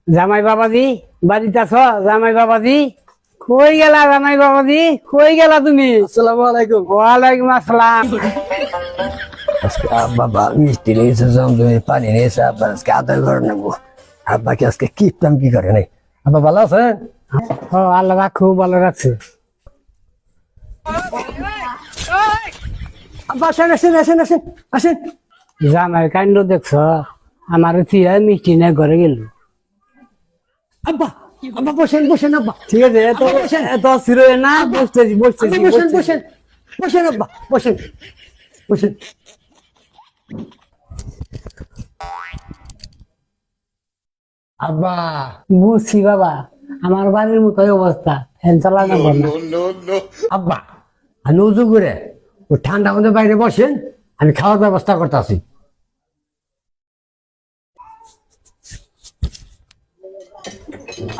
জামাই বাবাজি বাড়িতে আছো? জামাই বাবাজি কই গেলা? জামাই বাবাজি কই গেলা তুমি? আসসালামু আলাইকুম। ওয়ালাইকুম আসসালাম। আজকে বাবা মিষ্টি নিয়েছে, জমজমে পানি নিয়েছে, আব্বা আজকে আদার ঘর নেবো। আব্বাকে আজকে কিপটাম কি করে নাই। আব্বা ভালো আছেন? ও আল্লাহ খুব ভালো রাখছে। আব্বা আসেন আসেন আসেন আসেন আসেন। জামাই কাণ্ড দেখছ? আমার থিয়া মিষ্টি নিয়ে ঘরে গেল। আব্বা আব্বা বসেন বসেন আব্বা। ঠিক আছে, এত ছিল না, বসতেছি বসতেছি আব্বা বসেন বসেন বসেন আব্বা বসেন বসেন। আব্বা বুঝছি বাবা, আমার বাড়ির মতোই অবস্থা, ফ্যান চালানো না। আব্বা আমি উজু করে ও ঠান্ডা মধ্যে বাইরে বসেন, আমি খাওয়ার ব্যবস্থা করতেছি।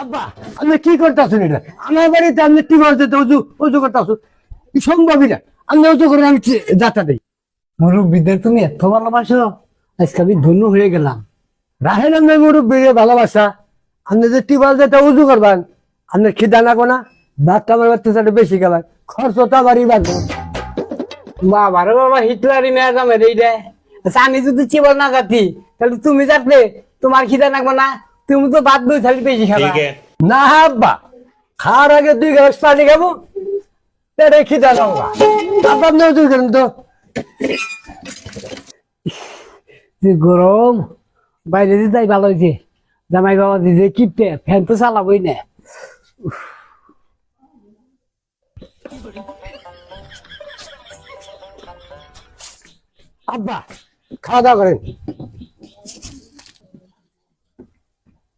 আব্বা আপনি কি করতেছেন? এটা আমার বাড়িতে আপনি কি বলতে উজু উজু করতেছো? কি সম্ভবই না। আপনি উজু করে আমি যাত্রা দিই। মুরব্বীদের তুমি এত ভালোবাসো, আজকে আমি ধন্য হয়ে গেলাম। রাহেন আপনি মুরব্বীরে ভালোবাসা। আপনি যে টিউবওয়েল যেটা উজু করবেন, আপনার খিদা লাগবো না? ভাতটা আমার বাচ্চা বেশি খাবেন, খরচ তো আবারই বাঁচবো। বাবারে বাবা, হিটলারি মেয়ে জামাই রে এইটা। আচ্ছা, আমি যদি চিবল না যাতি তাহলে তুমি যাতে তোমার খিদা লাগবে না, তুমি তো বাদ দুই থালি বেশি খাবা। না আব্বা, খাওয়ার আগে 2 গ্লাস পানি খাবো, পেটে খিদা লাগবো। আব্বা আপনি উজু করেন তো। যে গরম, বাইরে যে তাই ভালো হয়েছে। জামাই বাবা দিদি কিপটে, ফ্যান তো চালাবই না। আব্বা খাওয়া দাওয়া করেন।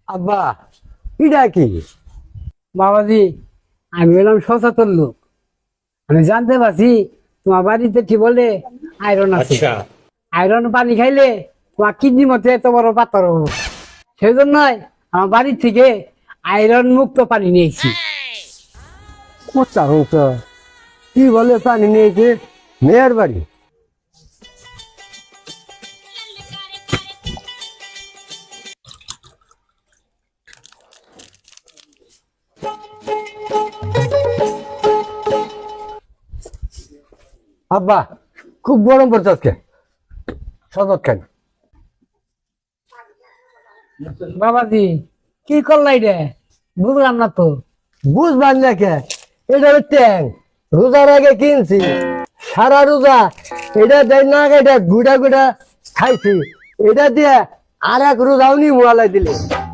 আব্বা এটা কি? বাবাজি, আমি হলাম সচেতন লোক। আমি জানতে পারছি তোমার বাড়িতে কি বলে আয়রন আছে। আয়রন পানি খাইলে তোমার কিডনি মধ্যে এত বড় পাথর হবো। সেই জন্যই আমার বাড়ির থেকে আয়রন মুক্ত পানি নিয়েছি। কোথা হতো কি বলে পানি নিয়েছে? মেয়ের বাড়ি? আব্বা খুব গরম পড়ছে আজকে, শরবত খান। বাবাজি কি করলাই রে? বুঝলাম না তো। বুঝবার না কে? এটা হলো ট্যাং, রোজার আগে কিনছি, সারা রোজা এটা দেয় না, এটা গুড়া গুড়া খাইছি, এটা দিয়ে আর এক রোজাও নি মোয়ালাই দিলে।